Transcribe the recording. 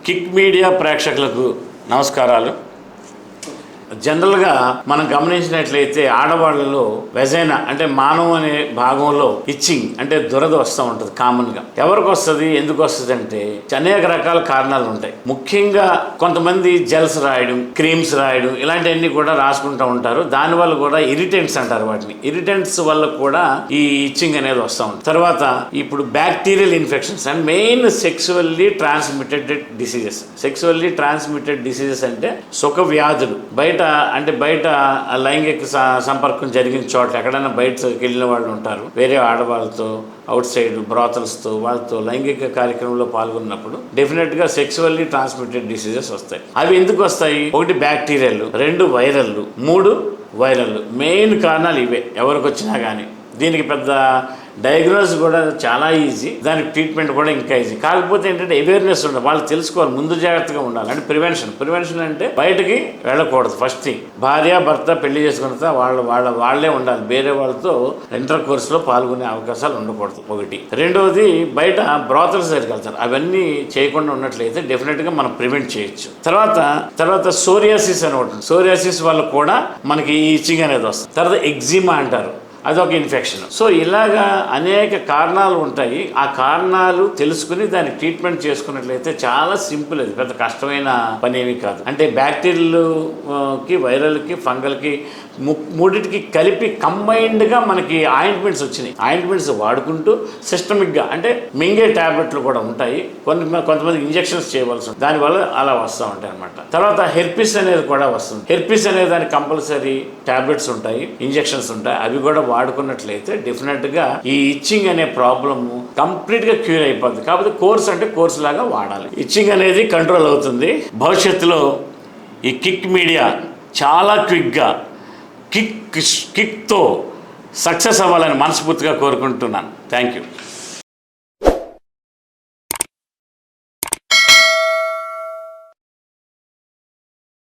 Kick media ప్రేక్షకులకు నమస్కారాలు. జనరల్గా మనం గమనించినట్లయితే ఆడవాళ్ళలో వెజైనా అంటే మానవం అనే భాగంలో ఇచ్చింగ్ అంటే దురద వస్తూ ఉంటుంది కామన్గా. ఎవరికి వస్తుంది, ఎందుకు వస్తుంది అంటే అనేక రకాల కారణాలు ఉంటాయి. ముఖ్యంగా కొంతమంది జెల్స్ రాయడం, క్రీమ్స్ రాయడం ఇలాంటివన్నీ కూడా రాసుకుంటూ ఉంటారు. దానివల్ల కూడా ఇరిటెంట్స్ అంటారు వాటిని. ఇరిటెంట్స్ వల్ల కూడా ఈ ఇచ్చింగ్ అనేది వస్తూ ఉంటుంది. తర్వాత ఇప్పుడు bacterial infections and main sexually transmitted diseases అంటే సుఖ వ్యాధులు. బయట లైంగిక సంపర్కం జరిగిన చోట్ల ఎక్కడైనా బయటకు వెళ్ళిన వాళ్ళు ఉంటారు, వేరే ఆడవాళ్ళతో అవుట్ సైడ్ బ్రాతల్స్తో వాళ్ళతో లైంగిక కార్యక్రమంలో పాల్గొన్నప్పుడు డెఫినెట్గా సెక్సువల్లీ ట్రాన్స్మిటెడ్ డిసీజెస్ వస్తాయి. అవి ఎందుకు వస్తాయి? 1 బ్యాక్టీరియల్, 2 వైరల్, 3 వైరల్. మెయిన్ కారణాలు ఇవే ఎవరికి వచ్చినా కానీ. దీనికి పెద్ద డయాగ్నోస్ కూడా చాలా ఈజీ, దానికి ట్రీట్మెంట్ కూడా ఇంకా ఈజీ. కాకపోతే ఏంటంటే అవేర్నెస్ ఉండాలి, వాళ్ళు తెలుసుకోవాలి, ముందు జాగ్రత్తగా ఉండాలి. అంటే ప్రివెన్షన్ అంటే బయటకి వెళ్ళకూడదు. ఫస్ట్ థింగ్, భార్య భర్త పెళ్లి చేసుకున్న వాళ్ళే ఉండాలి, వేరే వాళ్ళతో ఇంటర్ కోర్సులో పాల్గొనే అవకాశాలు ఉండకూడదు. 1. 2వది, బయట బ్రాతల్స్ దగ్గరికి వెళ్తారు, అవన్నీ చేయకుండా ఉన్నట్లయితే డెఫినెట్గా మనం ప్రివెంట్ చేయొచ్చు. తర్వాత సోరియాసిస్ అని ఉంటుంది. సోరియాసిస్ వల్ల కూడా మనకి ఈ ఇచ్చింగ్ అనేది వస్తుంది. తర్వాత ఎగ్జిమా అంటారు, అదొక ఇన్ఫెక్షన్. సో ఇలాగా అనేక కారణాలు ఉంటాయి. ఆ కారణాలు తెలుసుకుని దాన్ని ట్రీట్మెంట్ చేసుకున్నట్లయితే చాలా సింపుల్. అది పెద్ద కష్టమైన పని ఏమీ కాదు. అంటే బ్యాక్టీరియల్కి, వైరల్కి, ఫంగల్కి మూడింటికి కలిపి కంబైన్డ్గా మనకి ఆయింట్మెంట్స్ వచ్చినాయి. ఆయింట్మెంట్స్ వాడుకుంటూ సిస్టమిక్గా అంటే మింగే ట్యాబ్లెట్లు కూడా ఉంటాయి. కొంతమంది ఇంజెక్షన్స్ చేయవలసి ఉంటుంది, దానివల్ల అలా వస్తూ ఉంటాయి అనమాట. తర్వాత హెర్పిస్ అనేది కూడా వస్తుంది. హెర్పిస్ అనేది దానికి కంపల్సరీ ట్యాబ్లెట్స్ ఉంటాయి, ఇంజెక్షన్స్ ఉంటాయి. అవి కూడా వాడుకున్నట్లయితే డెఫినెట్గా ఈ ఇచ్చింగ్ అనే ప్రాబ్లము కంప్లీట్గా క్యూర్ అయిపోతుంది. కాకపోతే కోర్స్ లాగా వాడాలి. ఇచ్చింగ్ అనేది కంట్రోల్ అవుతుంది. భవిష్యత్తులో ఈ కిక్ మీడియా చాలా క్విక్గా కిక్తో సక్సెస్ అవ్వాలని మనస్ఫూర్తిగా కోరుకుంటున్నాను. Thank you.